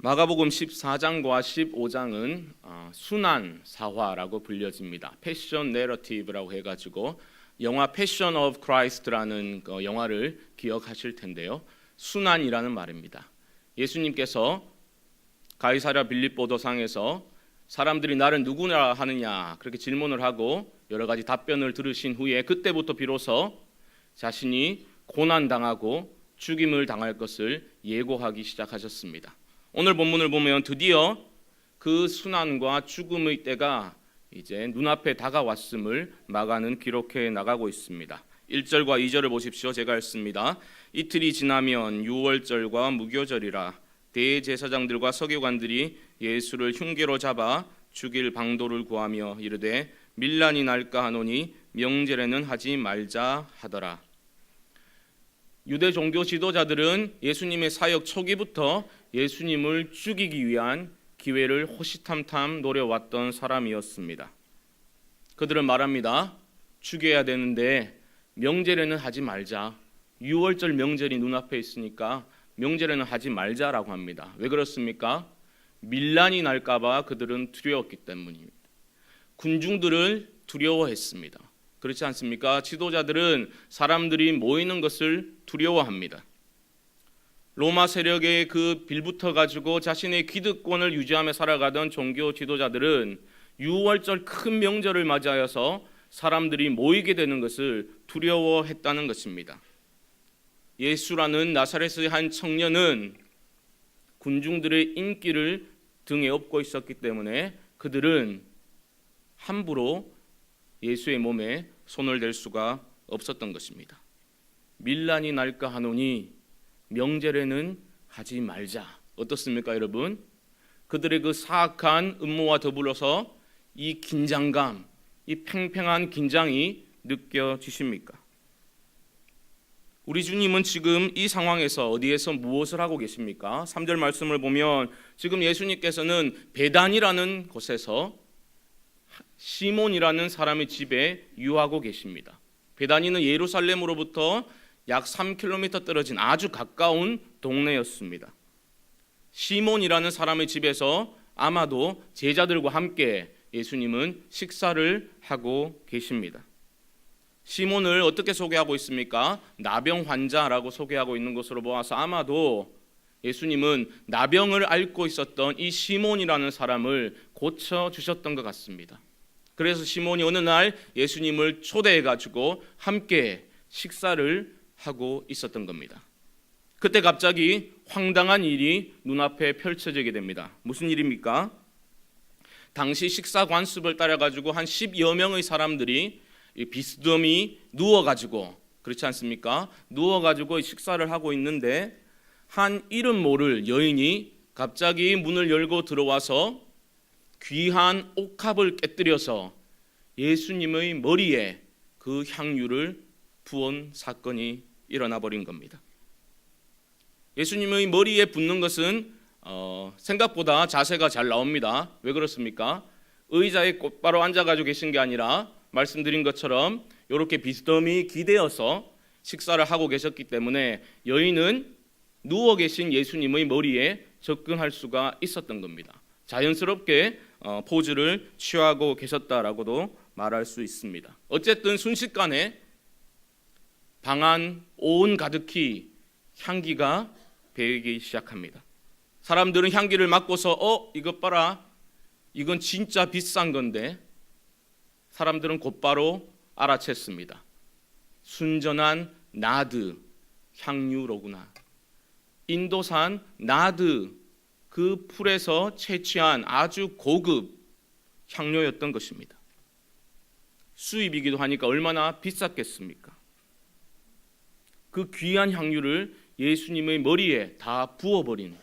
마가복음 14장과 15장은 순환 사화라고 불려집니다. 패션 내러티브라고 해가지고 영화 패션 오브 크라이스트라는 영화를 기억하실 텐데요. 순환이라는 말입니다. 예수님께서 가이사랴 빌립보 도상에서 사람들이 나를 누구라 하느냐 그렇게 질문을 하고 여러 가지 답변을 들으신 후에 그때부터 비로소 자신이 고난당하고 죽임을 당할 것을 예고하기 시작하셨습니다. 오늘 본문을 보면 드디어 그 순환과 죽음의 때가 이제 눈앞에 다가왔음을 마가는 기록해 나가고 있습니다. 1절과 2절을 보십시오. 제가 읽습니다. 이틀이 지나면 유월절과 무교절이라 대제사장들과 서기관들이 예수를 흉계로 잡아 죽일 방도를 구하며 이르되 밀란이 날까 하노니 명절에는 하지 말자 하더라. 유대 종교 지도자들은 예수님의 사역 초기부터 예수님을 죽이기 위한 기회를 호시탐탐 노려왔던 사람이었습니다. 그들은 말합니다. 죽여야 되는데 명절에는 하지 말자. 유월절 명절이 눈앞에 있으니까 명절에는 하지 말자라고 합니다. 왜 그렇습니까? 밀란이 날까 봐 그들은 두려웠기 때문입니다. 군중들을 두려워했습니다. 그렇지 않습니까? 지도자들은 사람들이 모이는 것을 두려워합니다. 로마 세력에 그 빌붙어 가지고 자신의 기득권을 유지하며 살아가던 종교 지도자들은 유월절 큰 명절을 맞이하여서 사람들이 모이게 되는 것을 두려워했다는 것입니다. 예수라는 나사렛의 한 청년은 군중들의 인기를 등에 업고 있었기 때문에 그들은 함부로 예수의 몸에 손을 댈 수가 없었던 것입니다. 밀란이 날까 하노니 명절에는 하지 말자. 어떻습니까, 여러분? 그들의 그 사악한 음모와 더불어서 이 긴장감, 이 팽팽한 긴장이 느껴지십니까? 우리 주님은 지금 이 상황에서 어디에서 무엇을 하고 계십니까? 3절 말씀을 보면 지금 예수님께서는 베단이라는 곳에서 시몬이라는 사람의 집에 유하고 계십니다. 베다니는 예루살렘으로부터 약 3km 떨어진 아주 가까운 동네였습니다. 시몬이라는 사람의 집에서 아마도 제자들과 함께 예수님은 식사를 하고 계십니다. 시몬을 어떻게 소개하고 있습니까? 나병 환자라고 소개하고 있는 것으로 보아서 아마도 예수님은 나병을 앓고 있었던 이 시몬이라는 사람을 고쳐주셨던 것 같습니다. 그래서 시몬이 어느 날 예수님을 초대해 가지고 함께 식사를 하고 있었던 겁니다. 그때 갑자기 황당한 일이 눈앞에 펼쳐지게 됩니다. 무슨 일입니까? 당시 식사 관습을 따라 가지고 한 10여 명의 사람들이 비스듬히 누워 가지고 그렇지 않습니까? 누워 가지고 식사를 하고 있는데 한 이름 모를 여인이 갑자기 문을 열고 들어와서 귀한 옥합을 깨뜨려서 예수님의 머리에 그 향유를 부은 사건이 일어나 버린 겁니다. 예수님의 머리에 붓는 것은 생각보다 자세가 잘 나옵니다. 왜 그렇습니까? 의자에 곧바로 앉아가지고 계신 게 아니라 말씀드린 것처럼 이렇게 비스듬히 기대어서 식사를 하고 계셨기 때문에 여인은 누워 계신 예수님의 머리에 접근할 수가 있었던 겁니다. 자연스럽게 포즈를 취하고 계셨다라고도 말할 수 있습니다. 어쨌든 순식간에 방 안 온 가득히 향기가 배기 시작합니다. 사람들은 향기를 맡고서 이것 봐라, 이건 진짜 비싼 건데 사람들은 곧바로 알아챘습니다. 순전한 나드 향유로구나. 인도산 나드 그 풀에서 채취한 아주 고급 향료였던 것입니다. 수입이기도 하니까 얼마나 비쌌겠습니까? 그 귀한 향유를 예수님의 머리에 다 부어버린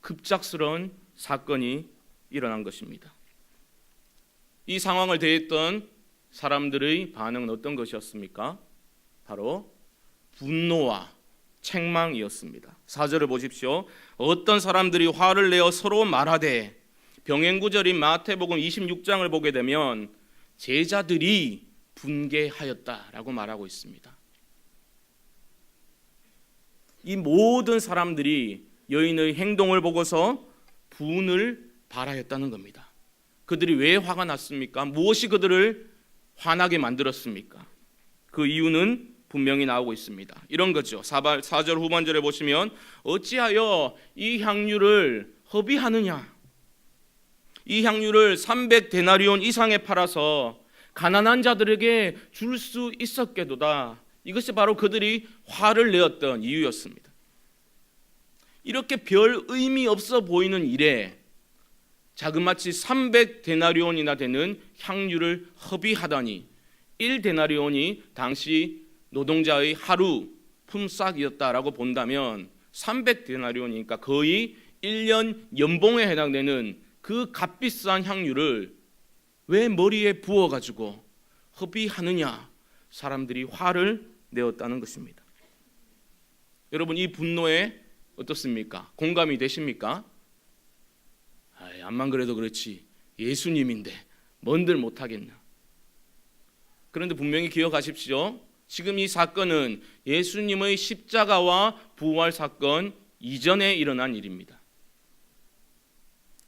급작스러운 사건이 일어난 것입니다. 이 상황을 대했던 사람들의 반응은 어떤 것이었습니까? 바로 분노와 책망이었습니다. 4절을 보십시오. 어떤 사람들이 화를 내어 서로 말하되, 병행구절인 마태복음 26장을 보게 되면 제자들이 분개하였다라고 말하고 있습니다. 이 모든 사람들이 여인의 행동을 보고서 분을 발하였다는 겁니다. 그들이 왜 화가 났습니까? 무엇이 그들을 화나게 만들었습니까? 그 이유는 분명히 나오고 있습니다. 이런 거죠. 4절 후반절에 보시면 어찌하여 이 향유를 허비하느냐? 이 향유를 300데나리온 이상에 팔아서 가난한 자들에게 줄 수 있었게도다. 이것이 바로 그들이 화를 내었던 이유였습니다. 이렇게 별 의미 없어 보이는 일에 자그마치 300데나리온이나 되는 향유를 허비하다니, 1데나리온이 당시 노동자의 하루 품삯이었다라고 본다면 300데나리온이니까 거의 1년 연봉에 해당되는 그 값비싼 향유를 왜 머리에 부어가지고 허비하느냐? 사람들이 화를 내었다는 것입니다. 여러분, 이 분노에 어떻습니까? 공감이 되십니까? 암만 그래도 그렇지 예수님인데 뭔들 못하겠나. 그런데 분명히 기억하십시오. 지금 이 사건은 예수님의 십자가와 부활 사건 이전에 일어난 일입니다.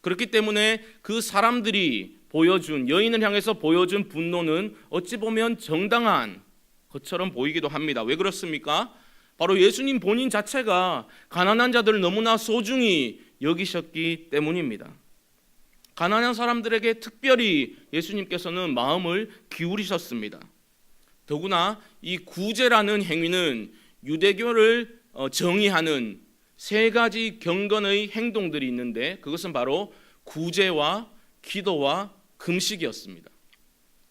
그렇기 때문에 그 사람들이 보여준, 여인을 향해서 보여준 분노는 어찌 보면 정당한 것처럼 보이기도 합니다. 왜 그렇습니까? 바로 예수님 본인 자체가 가난한 자들을 너무나 소중히 여기셨기 때문입니다. 가난한 사람들에게 특별히 예수님께서는 마음을 기울이셨습니다. 더구나 이 구제라는 행위는 유대교를 정의하는 세 가지 경건의 행동들이 있는데 그것은 바로 구제와 기도와 금식이었습니다.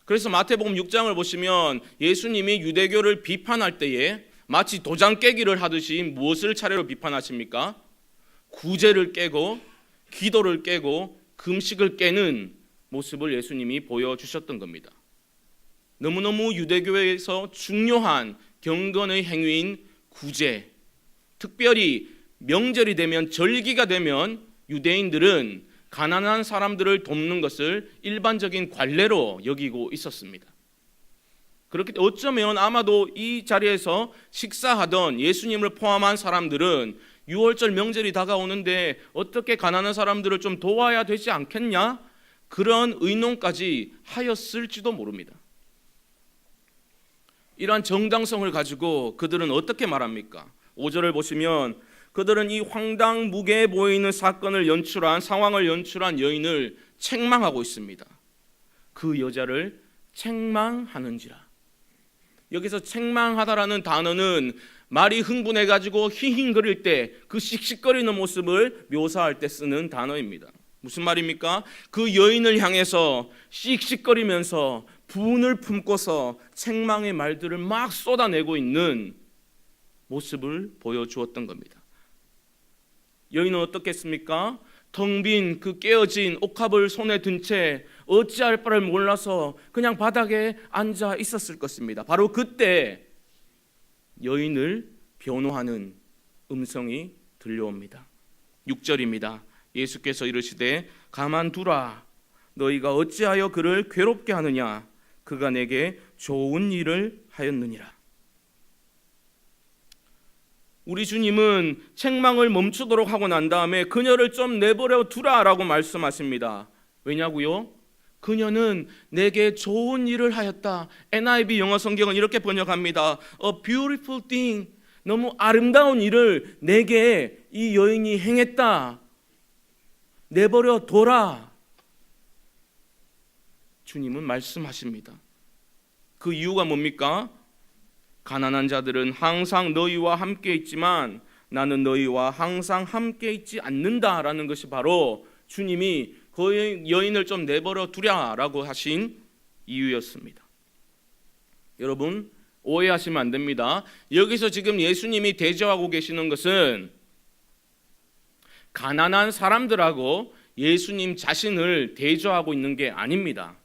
그래서 마태복음 6장을 보시면 예수님이 유대교를 비판할 때에 마치 도장 깨기를 하듯이 무엇을 차례로 비판하십니까? 구제를 깨고 기도를 깨고 금식을 깨는 모습을 예수님이 보여주셨던 겁니다. 너무너무 유대교에서 중요한 경건의 행위인 구제, 특별히 명절이 되면, 절기가 되면 유대인들은 가난한 사람들을 돕는 것을 일반적인 관례로 여기고 있었습니다. 그렇기 때문에 어쩌면 아마도 이 자리에서 식사하던 예수님을 포함한 사람들은 6월절 명절이 다가오는데 어떻게 가난한 사람들을 좀 도와야 되지 않겠냐? 그런 의논까지 하였을지도 모릅니다. 이러한 정당성을 가지고 그들은 어떻게 말합니까? 5절을 보시면 그들은 이 황당무계해 보이는 사건을 연출한, 상황을 연출한 여인을 책망하고 있습니다. 그 여자를 책망하는지라. 여기서 책망하다라는 단어는 말이 흥분해가지고 휘힝거릴 때 그 씩씩거리는 모습을 묘사할 때 쓰는 단어입니다. 무슨 말입니까? 그 여인을 향해서 씩씩거리면서 분을 품고서 책망의 말들을 막 쏟아내고 있는 모습을 보여주었던 겁니다. 여인은 어떻겠습니까? 텅 빈 그 깨어진 옥합을 손에 든 채 어찌할 바를 몰라서 그냥 바닥에 앉아 있었을 것입니다. 바로 그때 여인을 변호하는 음성이 들려옵니다. 6절입니다. 예수께서 이르시되 가만두라. 너희가 어찌하여 그를 괴롭게 하느냐? 그가 내게 좋은 일을 하였느니라. 우리 주님은 책망을 멈추도록 하고 난 다음에 그녀를 좀 내버려 두라라고 말씀하십니다. 왜냐고요? 그녀는 내게 좋은 일을 하였다. NIV 영어 성경은 이렇게 번역합니다. A beautiful thing. 너무 아름다운 일을 내게 이 여인이 행했다. 내버려 둬라. 주님은 말씀하십니다. 그 이유가 뭡니까? 가난한 자들은 항상 너희와 함께 있지만 나는 너희와 항상 함께 있지 않는다라는 것이 바로 주님이 그 여인을 좀 내버려 두랴라고 하신 이유였습니다. 여러분, 오해하시면 안 됩니다. 여기서 지금 예수님이 대조하고 계시는 것은 가난한 사람들하고 예수님 자신을 대조하고 있는 게 아닙니다.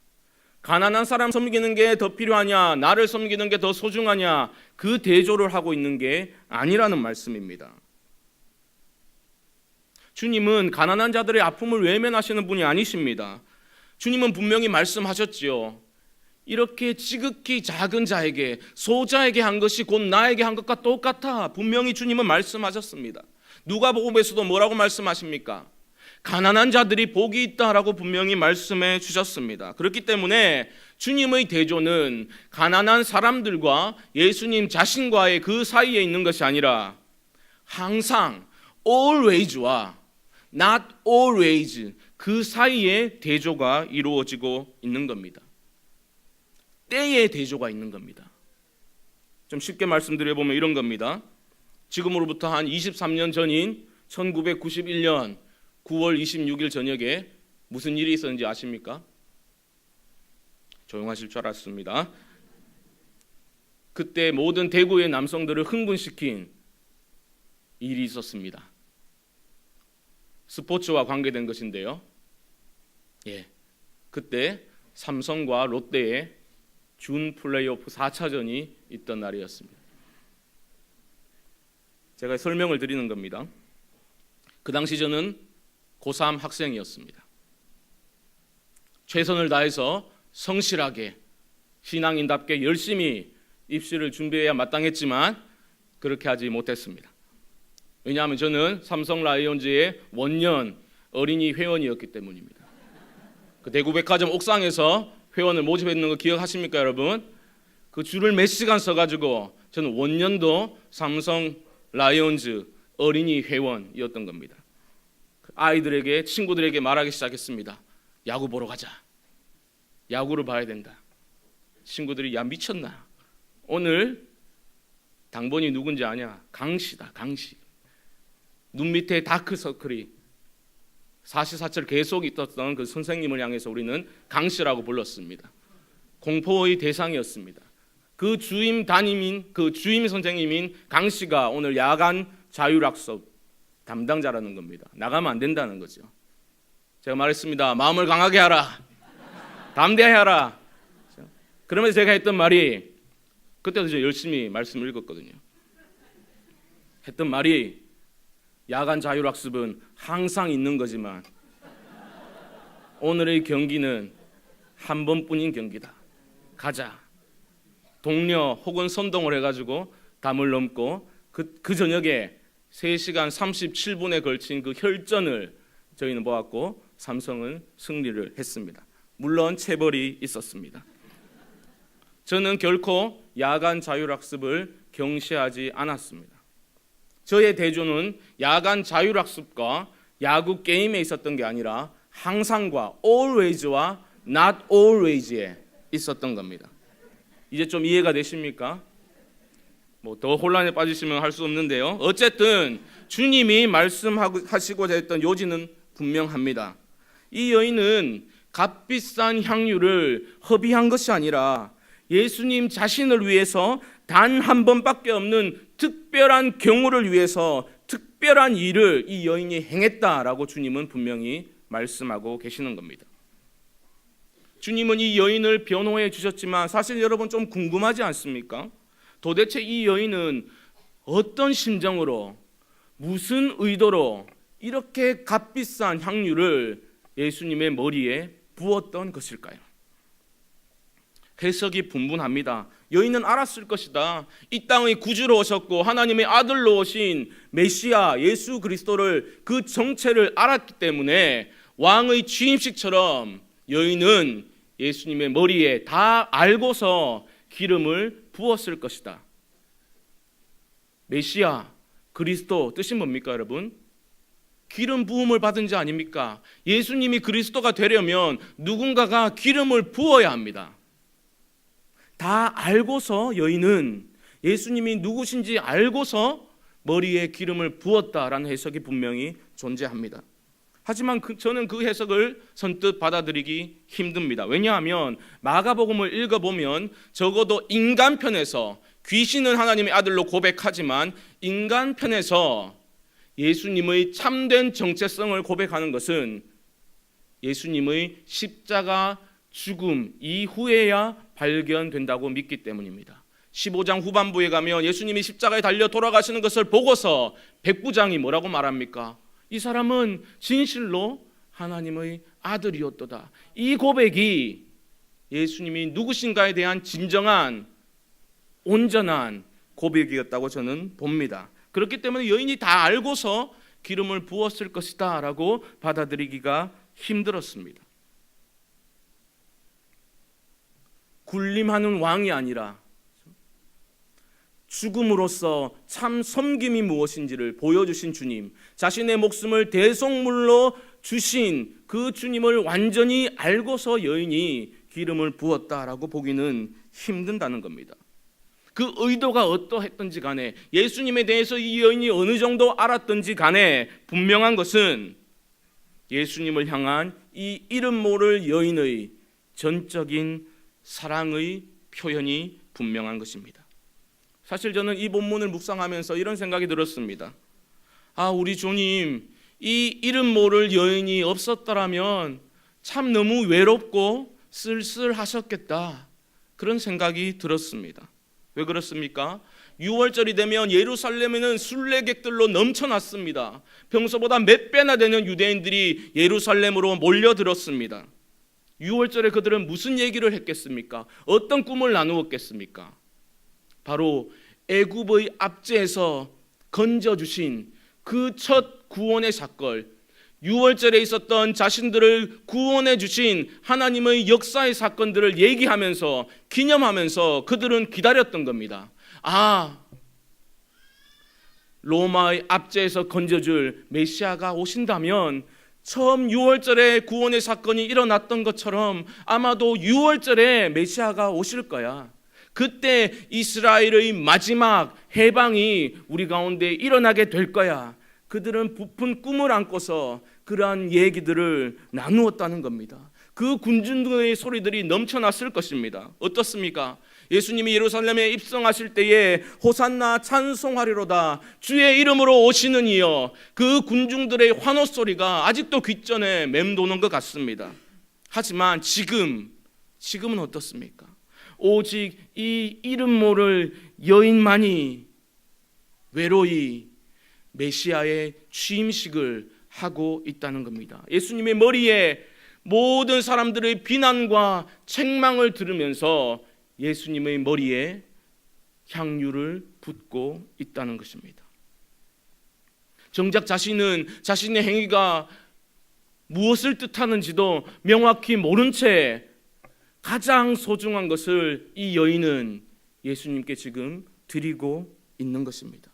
가난한 사람 섬기는 게 더 필요하냐, 나를 섬기는 게 더 소중하냐, 그 대조를 하고 있는 게 아니라는 말씀입니다. 주님은 가난한 자들의 아픔을 외면하시는 분이 아니십니다. 주님은 분명히 말씀하셨지요. 이렇게 지극히 작은 자에게, 소자에게 한 것이 곧 나에게 한 것과 똑같아. 분명히 주님은 말씀하셨습니다. 누가복음에서도 뭐라고 말씀하십니까? 가난한 자들이 복이 있다라고 분명히 말씀해 주셨습니다. 그렇기 때문에 주님의 대조는 가난한 사람들과 예수님 자신과의 그 사이에 있는 것이 아니라 항상 always와 not always 그 사이에 대조가 이루어지고 있는 겁니다. 때의 대조가 있는 겁니다. 좀 쉽게 말씀드려보면 이런 겁니다. 지금으로부터 한 23년 전인 1991년 9월 26일 저녁에 무슨 일이 있었는지 아십니까? 조용하실 줄 알았습니다. 그때 모든 대구의 남성들을 흥분시킨 일이 있었습니다. 스포츠와 관계된 것인데요. 그때 삼성과 롯데의 준 플레이오프 4차전이 있던 날이었습니다. 제가 설명을 드리는 겁니다. 그 당시 저는 고3 학생이었습니다. 최선을 다해서 성실하게 신앙인답게 열심히 입시를 준비해야 마땅했지만 그렇게 하지 못했습니다. 왜냐하면 저는 삼성 라이온즈의 원년 어린이 회원이었기 때문입니다. 그 대구백화점 옥상에서 회원을 모집했는 거 기억하십니까, 여러분? 그 줄을 몇 시간 서가지고 저는 원년도 삼성 라이온즈 어린이 회원이었던 겁니다. 아이들에게, 친구들에게 말하기 시작했습니다. 야구 보러 가자. 야구를 봐야 된다. 친구들이 야 미쳤나? 오늘 당번이 누군지 아냐? 강씨다, 강씨. 눈 밑에 다크서클이 사시사철 계속 있었던 그 선생님을 향해서 우리는 강씨라고 불렀습니다. 공포의 대상이었습니다. 그 주임 담임인, 그 주임 선생님인 강씨가 오늘 야간 자율학습 담당자라는 겁니다. 나가면 안 된다는 거죠. 제가 말했습니다. 마음을 강하게 하라. 담대하게 하라. 그러면서 제가 했던 말이, 그때도 저 열심히 말씀을 읽었거든요. 했던 말이 야간 자율학습은 항상 있는 거지만 오늘의 경기는 한 번뿐인 경기다. 가자. 동료 혹은 선동을 해가지고 담을 넘고 그 저녁에 3시간 37분에 걸친 그 혈전을 저희는 보았고 삼성은 승리를 했습니다. 물론 체벌이 있었습니다. 저는 결코 야간 자율학습을 경시하지 않았습니다. 저의 대조는 야간 자율학습과 야구 게임에 있었던 게 아니라 항상과 always와 not always에 있었던 겁니다. 이제 좀 이해가 되십니까? 뭐 더 혼란에 빠지시면 할 수 없는데요. 어쨌든 주님이 말씀하시고자 했던 요지는 분명합니다. 이 여인은 값비싼 향유를 허비한 것이 아니라 예수님 자신을 위해서 단 한 번밖에 없는 특별한 경우를 위해서 특별한 일을 이 여인이 행했다라고 주님은 분명히 말씀하고 계시는 겁니다. 주님은 이 여인을 변호해 주셨지만 사실 여러분 좀 궁금하지 않습니까? 도대체 이 여인은 어떤 심정으로, 무슨 의도로 이렇게 값비싼 향유를 예수님의 머리에 부었던 것일까요? 해석이 분분합니다. 여인은 알았을 것이다. 이 땅의 구주로 오셨고 하나님의 아들로 오신 메시아 예수 그리스도를, 그 정체를 알았기 때문에 왕의 취임식처럼 여인은 예수님의 머리에 다 알고서 기름을 부었을 것이다. 메시아 그리스도 뜻이 뭡니까, 여러분? 기름 부음을 받은 자 아닙니까? 예수님이 그리스도가 되려면 누군가가 기름을 부어야 합니다. 다 알고서 여인은 예수님이 누구신지 알고서 머리에 기름을 부었다라는 해석이 분명히 존재합니다. 하지만 저는 그 해석을 선뜻 받아들이기 힘듭니다. 왜냐하면 마가복음을 읽어보면 적어도 인간편에서 귀신은 하나님의 아들로 고백하지만 인간편에서 예수님의 참된 정체성을 고백하는 것은 예수님의 십자가 죽음 이후에야 발견된다고 믿기 때문입니다. 15장 후반부에 가면 예수님이 십자가에 달려 돌아가시는 것을 보고서 백부장이 뭐라고 말합니까? 이 사람은 진실로 하나님의 아들이었도다. 이 고백이 예수님이 누구신가에 대한 진정한 온전한 고백이었다고 저는 봅니다. 그렇기 때문에 여인이 다 알고서 기름을 부었을 것이다 라고 받아들이기가 힘들었습니다. 군림하는 왕이 아니라 죽음으로써 참 섬김이 무엇인지를 보여주신 주님, 자신의 목숨을 대속물로 주신 그 주님을 완전히 알고서 여인이 기름을 부었다라고 보기는 힘든다는 겁니다. 그 의도가 어떠했던지 간에, 예수님에 대해서 이 여인이 어느 정도 알았던지 간에 분명한 것은 예수님을 향한 이 이름 모를 여인의 전적인 사랑의 표현이 분명한 것입니다. 사실 저는 이 본문을 묵상하면서 이런 생각이 들었습니다. 우리 주님, 이 이름 모를 여인이 없었더라면 참 너무 외롭고 쓸쓸하셨겠다, 그런 생각이 들었습니다. 왜 그렇습니까? 6월절이 되면 예루살렘에는 순례객들로 넘쳐났습니다. 평소보다 몇 배나 되는 유대인들이 예루살렘으로 몰려들었습니다. 6월절에 그들은 무슨 얘기를 했겠습니까? 어떤 꿈을 나누었겠습니까? 바로 애굽의 압제에서 건져주신 그 첫 구원의 사건, 6월절에 있었던 자신들을 구원해 주신 하나님의 역사의 사건들을 얘기하면서, 기념하면서 그들은 기다렸던 겁니다. 로마의 압제에서 건져줄 메시아가 오신다면 처음 6월절에 구원의 사건이 일어났던 것처럼 아마도 6월절에 메시아가 오실 거야. 그때 이스라엘의 마지막 해방이 우리 가운데 일어나게 될 거야. 그들은 부푼 꿈을 안고서 그러한 얘기들을 나누었다는 겁니다. 그 군중들의 소리들이 넘쳐났을 것입니다. 어떻습니까? 예수님이 예루살렘에 입성하실 때에 호산나 찬송하리로다, 주의 이름으로 오시는 이여, 그 군중들의 환호 소리가 아직도 귓전에 맴도는 것 같습니다. 하지만 지금은 어떻습니까? 오직 이 이름 모를 여인만이 외로이 메시아의 취임식을 하고 있다는 겁니다. 예수님의 머리에 모든 사람들의 비난과 책망을 들으면서 예수님의 머리에 향유를 붓고 있다는 것입니다. 정작 자신은 자신의 행위가 무엇을 뜻하는지도 명확히 모른 채 가장 소중한 것을 이 여인은 예수님께 지금 드리고 있는 것입니다.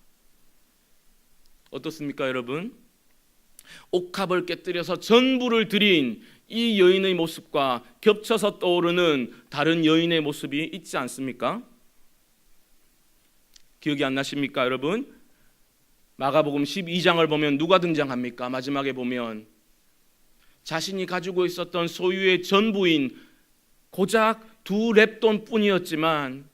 어떻습니까, 여러분? 옥합을 깨뜨려서 전부를 드린 이 여인의 모습과 겹쳐서 떠오르는 다른 여인의 모습이 있지 않습니까? 기억이 안 나십니까, 여러분? 마가복음 12장을 보면 누가 등장합니까? 마지막에 보면 자신이 가지고 있었던 소유의 전부인 고작 2렙돈 뿐이었지만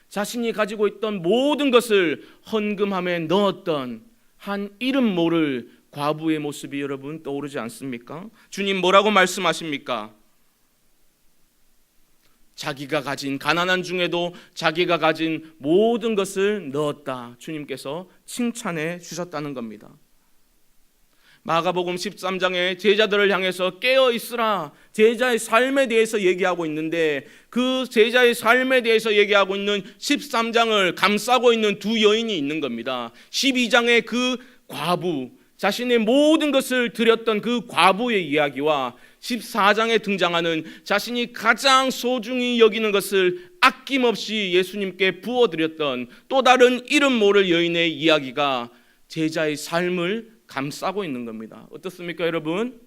자신이 가지고 있던 모든 것을 헌금함에 넣었던 한 이름 모를 과부의 모습이 여러분 떠오르지 않습니까? 주님 뭐라고 말씀하십니까? 자기가 가진, 가난한 중에도 자기가 가진 모든 것을 넣었다, 주님께서 칭찬해 주셨다는 겁니다. 마가복음 13장에 제자들을 향해서 깨어 있으라, 제자의 삶에 대해서 얘기하고 있는데 그 제자의 삶에 대해서 얘기하고 있는 13장을 감싸고 있는 두 여인이 있는 겁니다. 12장의 그 과부, 자신의 모든 것을 드렸던 그 과부의 이야기와 14장에 등장하는 자신이 가장 소중히 여기는 것을 아낌없이 예수님께 부어드렸던 또 다른 이름 모를 여인의 이야기가 제자의 삶을 감싸고 있는 겁니다. 어떻습니까, 여러분?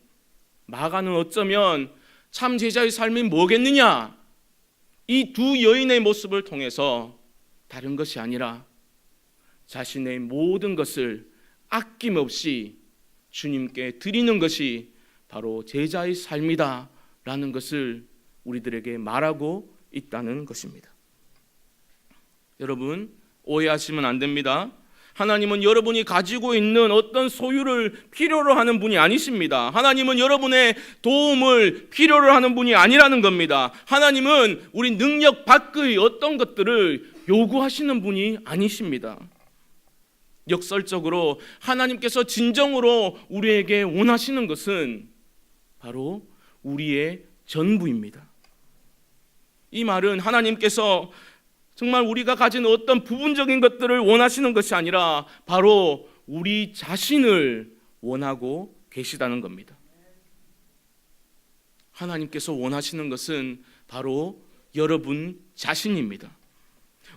마가는 어쩌면 참 제자의 삶이 뭐겠느냐, 이 두 여인의 모습을 통해서 다른 것이 아니라 자신의 모든 것을 아낌없이 주님께 드리는 것이 바로 제자의 삶이다 라는 것을 우리들에게 말하고 있다는 것입니다. 여러분, 오해하시면 안 됩니다. 하나님은 여러분이 가지고 있는 어떤 소유를 필요로 하는 분이 아니십니다. 하나님은 여러분의 도움을 필요로 하는 분이 아니라는 겁니다. 하나님은 우리 능력 밖의 어떤 것들을 요구하시는 분이 아니십니다. 역설적으로 하나님께서 진정으로 우리에게 원하시는 것은 바로 우리의 전부입니다. 이 말은 하나님께서 정말 우리가 가진 어떤 부분적인 것들을 원하시는 것이 아니라 바로 우리 자신을 원하고 계시다는 겁니다. 하나님께서 원하시는 것은 바로 여러분 자신입니다.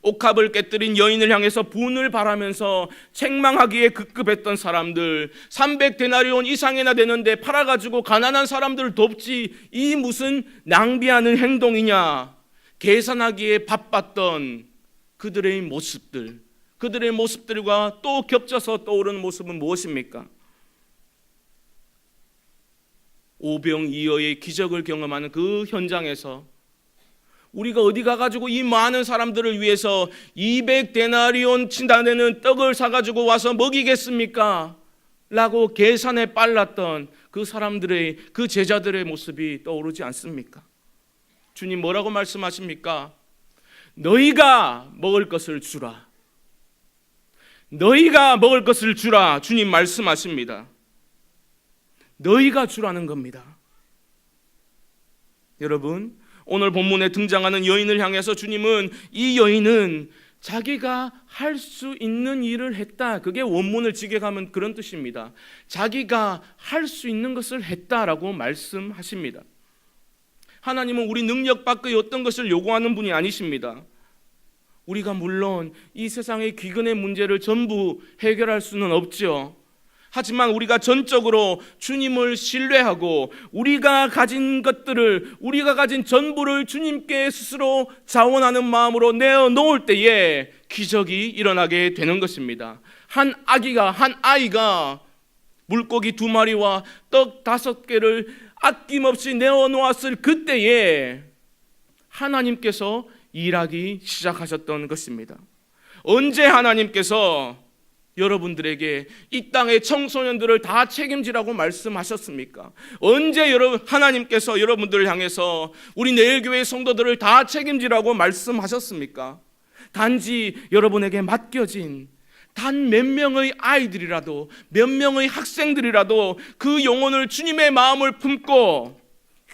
옥합을 깨뜨린 여인을 향해서 분을 바라면서 책망하기에 급급했던 사람들, 300데나리온 이상이나 되는데 팔아가지고 가난한 사람들을 돕지, 이 무슨 낭비하는 행동이냐, 계산하기에 바빴던 그들의 모습들, 그들의 모습들과 또 겹쳐서 떠오르는 모습은 무엇입니까? 오병이어의 기적을 경험하는 그 현장에서 우리가 어디 가가지고 이 많은 사람들을 위해서 200데나리온 친다는 떡을 사가지고 와서 먹이겠습니까? 라고 계산에 빨랐던 그 사람들의, 그 제자들의 모습이 떠오르지 않습니까? 주님 뭐라고 말씀하십니까? 너희가 먹을 것을 주라. 너희가 먹을 것을 주라. 주님 말씀하십니다. 너희가 주라는 겁니다. 여러분, 오늘 본문에 등장하는 여인을 향해서 주님은 이 여인은 자기가 할 수 있는 일을 했다. 그게 원문을 직역하면 그런 뜻입니다. 자기가 할 수 있는 것을 했다라고 말씀하십니다. 하나님은 우리 능력 밖의 어떤 것을 요구하는 분이 아니십니다. 우리가 물론 이 세상의 기근의 문제를 전부 해결할 수는 없죠. 하지만 우리가 전적으로 주님을 신뢰하고 우리가 가진 것들을, 우리가 가진 전부를 주님께 스스로 자원하는 마음으로 내어놓을 때에 기적이 일어나게 되는 것입니다. 한 아이가 물고기 2마리와 떡 5개를 아낌없이 내어놓았을 그때에 하나님께서 일하기 시작하셨던 것입니다. 언제 하나님께서 여러분들에게 이 땅의 청소년들을 다 책임지라고 말씀하셨습니까? 언제 하나님께서 여러분들을 향해서 우리 내일교회 성도들을 다 책임지라고 말씀하셨습니까? 단지 여러분에게 맡겨진 단 몇 명의 아이들이라도, 몇 명의 학생들이라도 그 영혼을 주님의 마음을 품고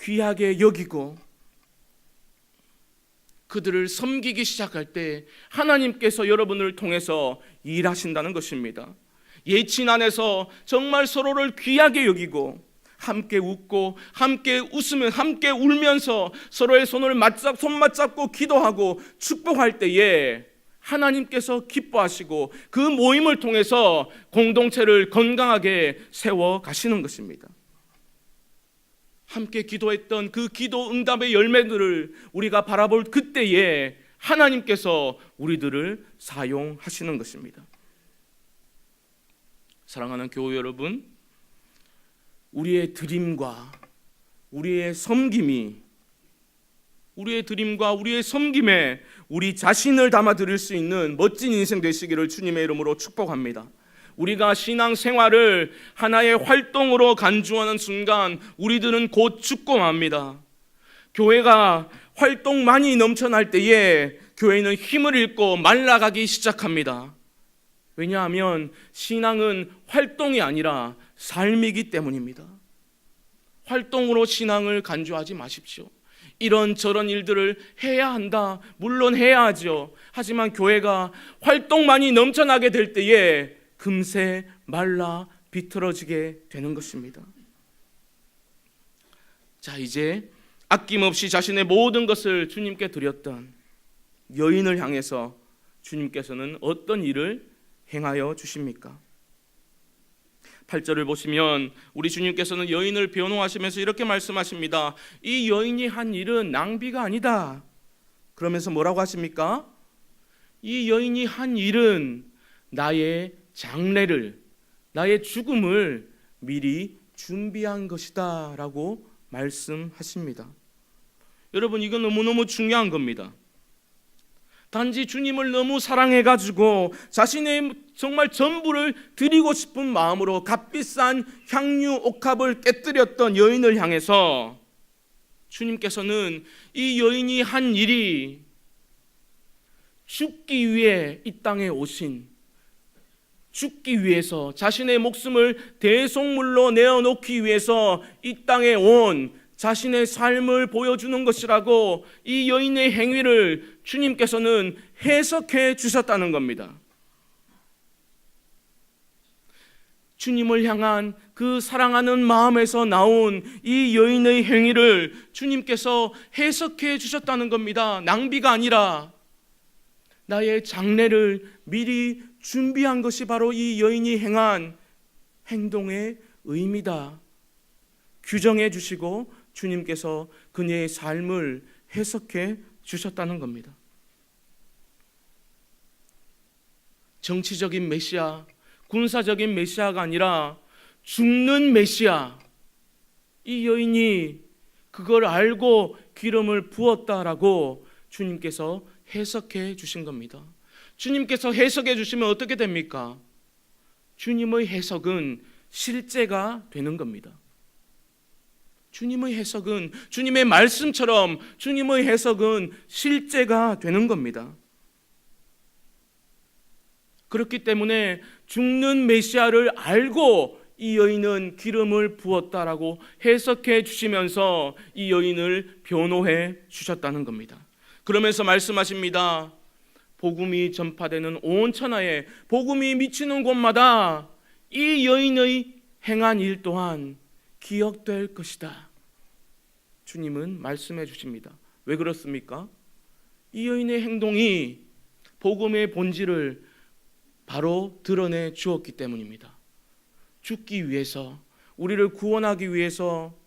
귀하게 여기고 그들을 섬기기 시작할 때 하나님께서 여러분을 통해서 일하신다는 것입니다. 예친 안에서 정말 서로를 귀하게 여기고 함께 웃고 함께 웃으면 함께 울면서 서로의 손을 손 맞잡고 기도하고 축복할 때에 하나님께서 기뻐하시고 그 모임을 통해서 공동체를 건강하게 세워 가시는 것입니다. 함께 기도했던 그 기도 응답의 열매들을 우리가 바라볼 그때에 하나님께서 우리들을 사용하시는 것입니다. 사랑하는 교우 여러분, 우리의 드림과 우리의 섬김에 우리 자신을 담아드릴 수 있는 멋진 인생 되시기를 주님의 이름으로 축복합니다. 우리가 신앙생활을 하나의 활동으로 간주하는 순간 우리들은 곧 죽고 맙니다. 교회가 활동만이 넘쳐날 때에 교회는 힘을 잃고 말라가기 시작합니다. 왜냐하면 신앙은 활동이 아니라 삶이기 때문입니다. 활동으로 신앙을 간주하지 마십시오. 이런저런 일들을 해야 한다. 물론 해야 하죠. 하지만 교회가 활동만이 넘쳐나게 될 때에 금세 말라 비틀어지게 되는 것입니다. 자, 이제 아낌없이 자신의 모든 것을 주님께 드렸던 여인을 향해서 주님께서는 어떤 일을 행하여 주십니까? 8절을 보시면 우리 주님께서는 여인을 변호하시면서 이렇게 말씀하십니다. 이 여인이 한 일은 낭비가 아니다. 그러면서 뭐라고 하십니까? 이 여인이 한 일은 나의 장래를, 나의 죽음을 미리 준비한 것이다 라고 말씀하십니다. 여러분, 이건 너무너무 중요한 겁니다. 단지 주님을 너무 사랑해가지고 자신의 정말 전부를 드리고 싶은 마음으로 값비싼 향유 옥합을 깨뜨렸던 여인을 향해서 주님께서는 이 여인이 한 일이 죽기 위해 이 땅에 오신, 죽기 위해서 자신의 목숨을 대속물로 내어놓기 위해서 이 땅에 온 자신의 삶을 보여주는 것이라고 이 여인의 행위를 주님께서는 해석해 주셨다는 겁니다. 주님을 향한 그 사랑하는 마음에서 나온 이 여인의 행위를 주님께서 해석해 주셨다는 겁니다. 낭비가 아니라 나의 장래를 미리 준비한 것이 바로 이 여인이 행한 행동의 의미다. 규정해 주시고 주님께서 그녀의 삶을 해석해 주셨다는 겁니다. 정치적인 메시아, 군사적인 메시아가 아니라 죽는 메시아, 이 여인이 그걸 알고 기름을 부었다라고 주님께서 해석해 주신 겁니다. 주님께서 해석해 주시면 어떻게 됩니까? 주님의 해석은 실제가 되는 겁니다. 주님의 해석은, 주님의 말씀처럼 주님의 해석은 실제가 되는 겁니다. 그렇기 때문에 죽는 메시아를 알고 이 여인은 기름을 부었다라고 해석해 주시면서 이 여인을 변호해 주셨다는 겁니다. 그러면서 말씀하십니다. 복음이 전파되는 온 천하에, 복음이 미치는 곳마다 이 여인의 행한 일 또한 기억될 것이다. 주님은 말씀해 주십니다. 왜 그렇습니까? 이 여인의 행동이 복음의 본질을 바로 드러내 주었기 때문입니다. 죽기 위해서, 우리를 구원하기 위해서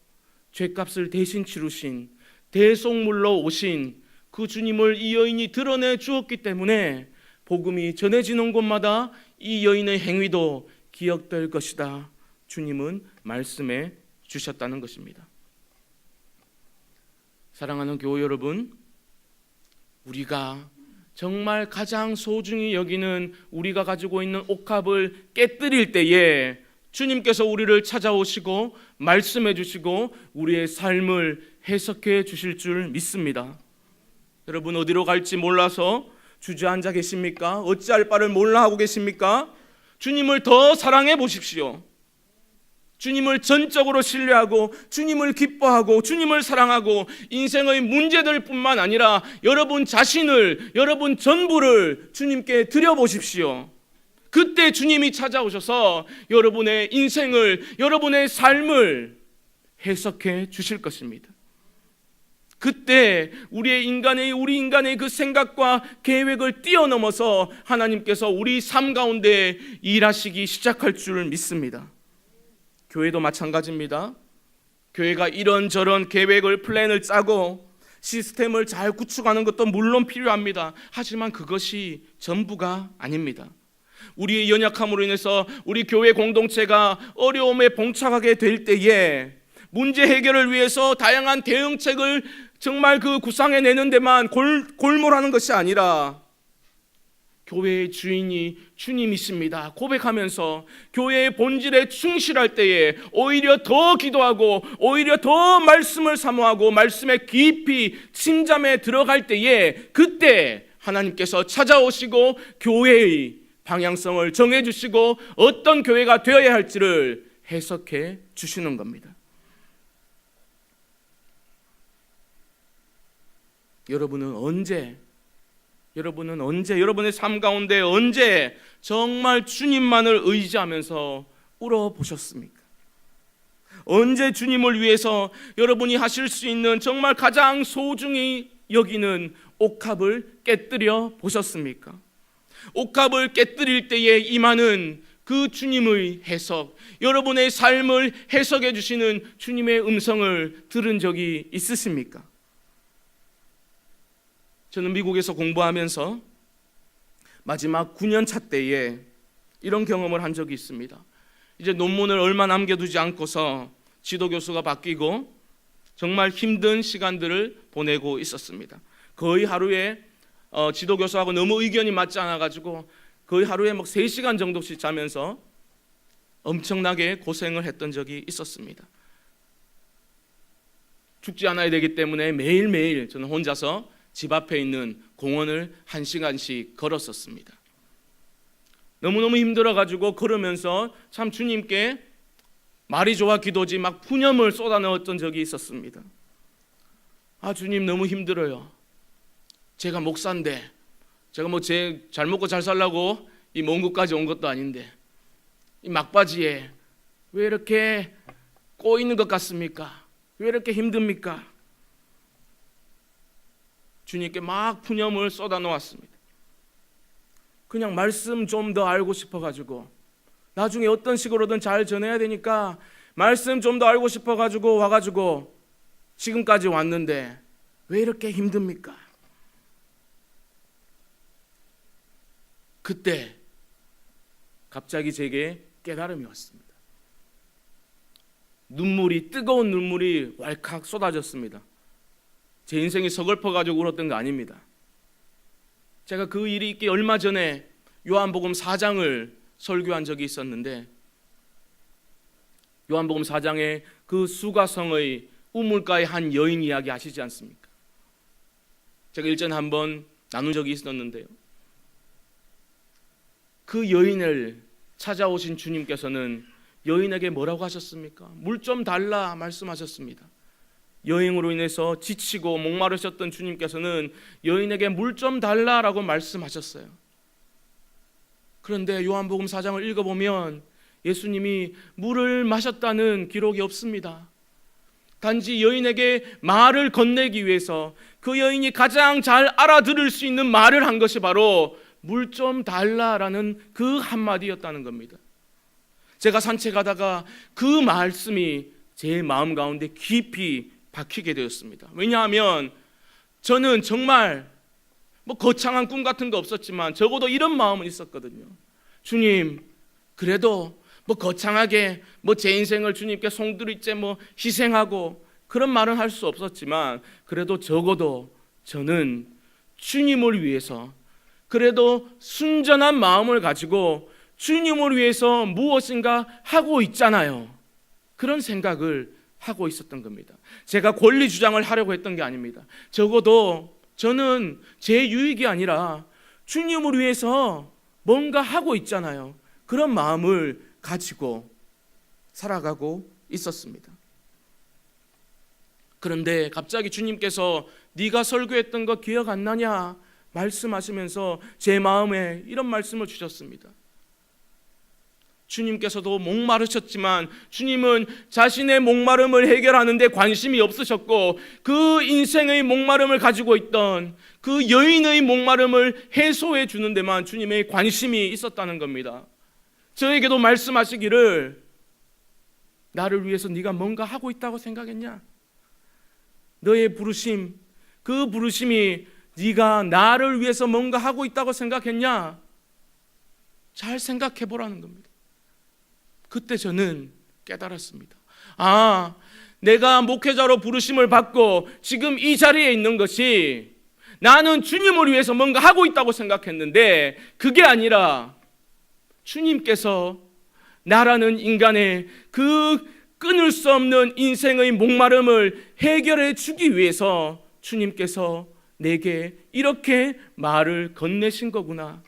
죄값을 대신 치르신, 대속물로 오신 그 주님을 이 여인이 드러내 주었기 때문에 복음이 전해지는 곳마다 이 여인의 행위도 기억될 것이다. 주님은 말씀해 주셨다는 것입니다. 사랑하는 교회 여러분, 우리가 정말 가장 소중히 여기는 우리가 가지고 있는 옥합을 깨뜨릴 때에 주님께서 우리를 찾아오시고 말씀해 주시고 우리의 삶을 해석해 주실 줄 믿습니다. 여러분, 어디로 갈지 몰라서 주저앉아 계십니까? 어찌할 바를 몰라 하고 계십니까? 주님을 더 사랑해 보십시오. 주님을 전적으로 신뢰하고 주님을 기뻐하고 주님을 사랑하고 인생의 문제들 뿐만 아니라 여러분 자신을, 여러분 전부를 주님께 드려보십시오. 그때 주님이 찾아오셔서 여러분의 인생을, 여러분의 삶을 해석해 주실 것입니다. 그때 우리 인간의 그 생각과 계획을 뛰어넘어서 하나님께서 우리 삶 가운데 일하시기 시작할 줄 믿습니다. 교회도 마찬가지입니다. 교회가 이런저런 계획을, 플랜을 짜고 시스템을 잘 구축하는 것도 물론 필요합니다. 하지만 그것이 전부가 아닙니다. 우리의 연약함으로 인해서 우리 교회 공동체가 어려움에 봉착하게 될 때에 문제 해결을 위해서 다양한 대응책을 정말 그 구상해내는 데만 골몰하는 것이 아니라 교회의 주인이 주님이십니다 고백하면서 교회의 본질에 충실할 때에 오히려 더 기도하고 오히려 더 말씀을 사모하고 말씀에 깊이 침잠에 들어갈 때에 그때 하나님께서 찾아오시고 교회의 방향성을 정해주시고 어떤 교회가 되어야 할지를 해석해 주시는 겁니다. 여러분은 언제, 여러분의 삶 가운데 언제 정말 주님만을 의지하면서 울어보셨습니까? 언제 주님을 위해서 여러분이 하실 수 있는 정말 가장 소중히 여기는 옥합을 깨뜨려 보셨습니까? 옥합을 깨뜨릴 때에 임하는 그 주님의 해석, 여러분의 삶을 해석해 주시는 주님의 음성을 들은 적이 있으십니까? 저는 미국에서 공부하면서 마지막 9년 차 때에 이런 경험을 한 적이 있습니다. 이제 논문을 얼마 남겨두지 않고서 지도교수가 바뀌고 정말 힘든 시간들을 보내고 있었습니다. 거의 하루에 지도교수하고 너무 의견이 맞지 않아가지고 거의 하루에 3시간 정도씩 자면서 엄청나게 고생을 했던 적이 있었습니다. 죽지 않아야 되기 때문에 매일매일 저는 혼자서 집 앞에 있는 공원을 1시간씩 걸었었습니다. 너무너무 힘들어가지고 걸으면서 참 주님께 말이 좋아 기도지 막 푸념을 쏟아넣었던 적이 있었습니다. 아, 주님 너무 힘들어요. 제가 목사인데 제가 뭐 잘 먹고 잘 살라고 이 먼 곳까지 온 것도 아닌데 이 막바지에 왜 이렇게 꼬이는 것 같습니까? 왜 이렇게 힘듭니까? 주님께 막 푸념을 쏟아놓았습니다. 그냥 말씀 좀 더 알고 싶어가지고 나중에 어떤 식으로든 잘 전해야 되니까 말씀 좀 더 알고 싶어가지고 와가지고 지금까지 왔는데 왜 이렇게 힘듭니까? 그때 갑자기 제게 깨달음이 왔습니다. 뜨거운 눈물이 왈칵 쏟아졌습니다. 제 인생이 서글퍼가지고 울었던 거 아닙니다. 제가 그 일이 있기 얼마 전에 요한복음 4장을 설교한 적이 있었는데 요한복음 4장에 그 수가성의 우물가의 한 여인 이야기 아시지 않습니까? 제가 일전에 한번 나눈 적이 있었는데요. 그 여인을 찾아오신 주님께서는 여인에게 뭐라고 하셨습니까? 물 좀 달라 말씀하셨습니다. 여행으로 인해서 지치고 목마르셨던 주님께서는 여인에게 물 좀 달라라고 말씀하셨어요. 그런데 요한복음 4장을 읽어보면 예수님이 물을 마셨다는 기록이 없습니다. 단지 여인에게 말을 건네기 위해서 그 여인이 가장 잘 알아들을 수 있는 말을 한 것이 바로 물 좀 달라라는 그 한마디였다는 겁니다. 제가 산책하다가 그 말씀이 제 마음 가운데 깊이 박히게 되었습니다. 왜냐하면 저는 정말 뭐 거창한 꿈 같은 거 없었지만 적어도 이런 마음은 있었거든요. 주님, 그래도 뭐 거창하게 뭐 제 인생을 주님께 송두리째 뭐 희생하고 그런 말은 할 수 없었지만 그래도 적어도 저는 주님을 위해서 그래도 순전한 마음을 가지고 주님을 위해서 무엇인가 하고 있잖아요. 그런 생각을 하고 있었던 겁니다. 제가 권리 주장을 하려고 했던 게 아닙니다. 적어도 저는 제 유익이 아니라 주님을 위해서 뭔가 하고 있잖아요. 그런 마음을 가지고 살아가고 있었습니다. 그런데 갑자기 주님께서 네가 설교했던 거 기억 안 나냐 말씀하시면서 제 마음에 이런 말씀을 주셨습니다. 주님께서도 목마르셨지만 주님은 자신의 목마름을 해결하는 데 관심이 없으셨고 그 인생의 목마름을 가지고 있던 그 여인의 목마름을 해소해 주는 데만 주님의 관심이 있었다는 겁니다. 저에게도 말씀하시기를 나를 위해서 네가 뭔가 하고 있다고 생각했냐? 너의 부르심, 그 부르심이 네가 나를 위해서 뭔가 하고 있다고 생각했냐? 잘 생각해 보라는 겁니다. 그때 저는 깨달았습니다. 아, 내가 목회자로 부르심을 받고 지금 이 자리에 있는 것이 나는 주님을 위해서 뭔가 하고 있다고 생각했는데 그게 아니라 주님께서 나라는 인간의 그 끊을 수 없는 인생의 목마름을 해결해 주기 위해서 주님께서 내게 이렇게 말을 건네신 거구나.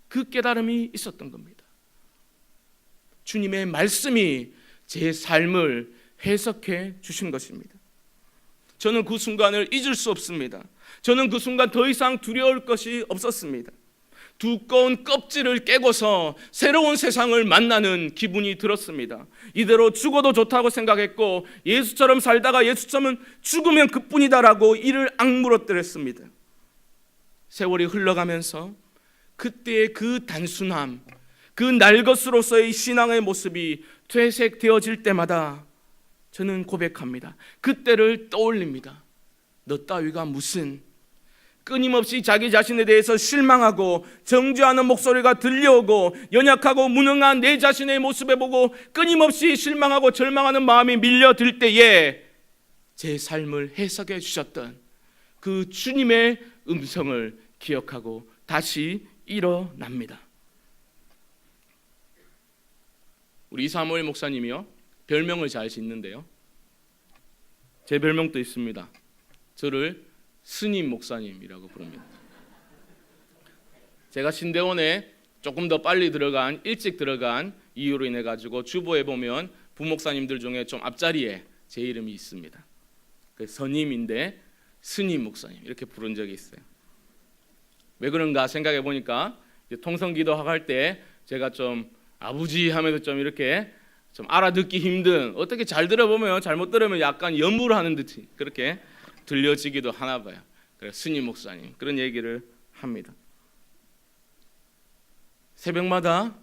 그 깨달음이 있었던 겁니다. 주님의 말씀이 제 삶을 해석해 주신 것입니다. 저는 그 순간을 잊을 수 없습니다. 저는 그 순간 더 이상 두려울 것이 없었습니다. 두꺼운 껍질을 깨고서 새로운 세상을 만나는 기분이 들었습니다. 이대로 죽어도 좋다고 생각했고 예수처럼 살다가 예수처럼 죽으면 그뿐이다라고 이를 악물어뜨렸습니다. 세월이 흘러가면서 그때의 그 단순함, 그 날것으로서의 신앙의 모습이 퇴색되어질 때마다 저는 고백합니다. 그때를 떠올립니다. 너 따위가 무슨, 끊임없이 자기 자신에 대해서 실망하고 정죄하는 목소리가 들려오고 연약하고 무능한 내 자신의 모습에 보고 끊임없이 실망하고 절망하는 마음이 밀려들 때에 제 삶을 해석해 주셨던 그 주님의 음성을 기억하고 다시 일어납니다. 우리 이사무엘 목사님이요, 별명을 잘 짓는데요. 제 별명도 있습니다. 저를 스님 목사님이라고 부릅니다. 제가 신대원에 조금 더 빨리 일찍 들어간 이유로 인해 가지고 주보에 보면 부목사님들 중에 좀 앞자리에 제 이름이 있습니다. 그 선임인데 스님 목사님 이렇게 부른 적이 있어요. 왜 그런가 생각해 보니까 통성기도 할 때 제가 좀 아버지 하면서 좀 이렇게 좀 알아듣기 힘든, 어떻게 잘 들어보면 잘못 들으면 약간 연부를 하는 듯이 그렇게 들려지기도 하나 봐요. 그래서 스님 목사님 그런 얘기를 합니다. 새벽마다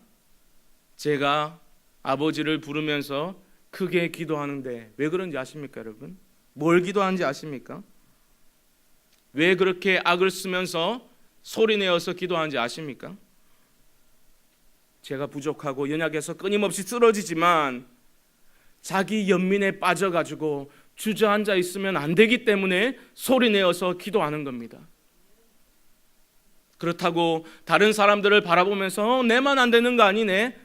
제가 아버지를 부르면서 크게 기도하는데 왜 그런지 아십니까, 여러분? 뭘 기도하는지 아십니까? 왜 그렇게 악을 쓰면서 소리내어서 기도하는지 아십니까? 제가 부족하고 연약해서 끊임없이 쓰러지지만 자기 연민에 빠져가지고 주저앉아 있으면 안 되기 때문에 소리내어서 기도하는 겁니다. 그렇다고 다른 사람들을 바라보면서 내만 안 되는 거 아니네,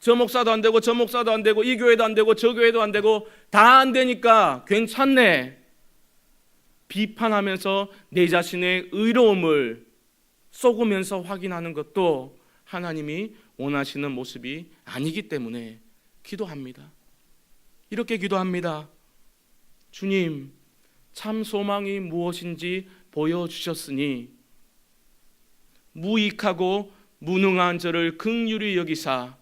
저 목사도 안 되고 저 목사도 안 되고 이 교회도 안 되고 저 교회도 안 되고 다 안 되니까 괜찮네, 비판하면서 내 자신의 의로움을 쏘으면서 확인하는 것도 하나님이 원하시는 모습이 아니기 때문에 기도합니다. 이렇게 기도합니다. 주님, 참 소망이 무엇인지 보여주셨으니 무익하고 무능한 저를 긍휼히 여기사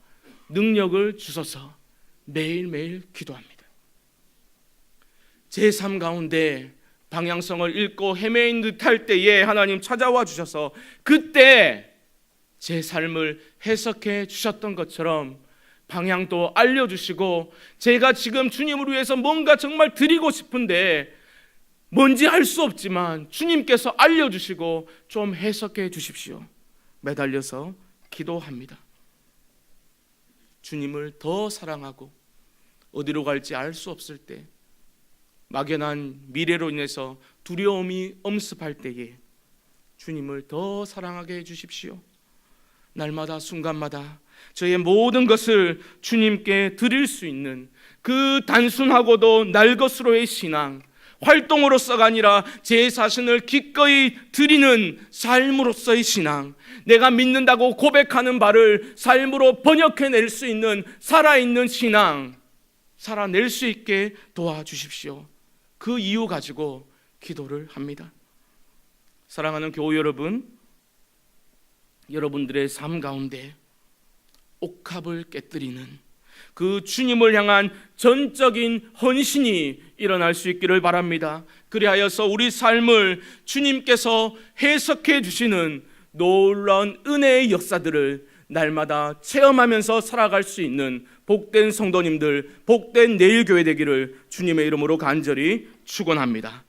능력을 주소서. 매일매일 기도합니다. 제 삶 가운데 방향성을 잃고 헤매인 듯할 때에 하나님 찾아와 주셔서 그때 제 삶을 해석해 주셨던 것처럼 방향도 알려주시고, 제가 지금 주님을 위해서 뭔가 정말 드리고 싶은데 뭔지 알 수 없지만 주님께서 알려주시고 좀 해석해 주십시오. 매달려서 기도합니다. 주님을 더 사랑하고 어디로 갈지 알 수 없을 때, 막연한 미래로 인해서 두려움이 엄습할 때에 주님을 더 사랑하게 해주십시오. 날마다 순간마다 저의 모든 것을 주님께 드릴 수 있는 그 단순하고도 날 것으로의 신앙, 활동으로서가 아니라 제 자신을 기꺼이 드리는 삶으로서의 신앙, 내가 믿는다고 고백하는 바를 삶으로 번역해낼 수 있는 살아있는 신앙, 살아낼 수 있게 도와주십시오. 그 이유 가지고 기도를 합니다. 사랑하는 교우 여러분, 여러분들의 삶 가운데 옥합을 깨뜨리는 그 주님을 향한 전적인 헌신이 일어날 수 있기를 바랍니다. 그리하여서 우리 삶을 주님께서 해석해 주시는 놀라운 은혜의 역사들을 날마다 체험하면서 살아갈 수 있는 복된 성도님들, 복된 내일교회 되기를 주님의 이름으로 간절히 축원합니다.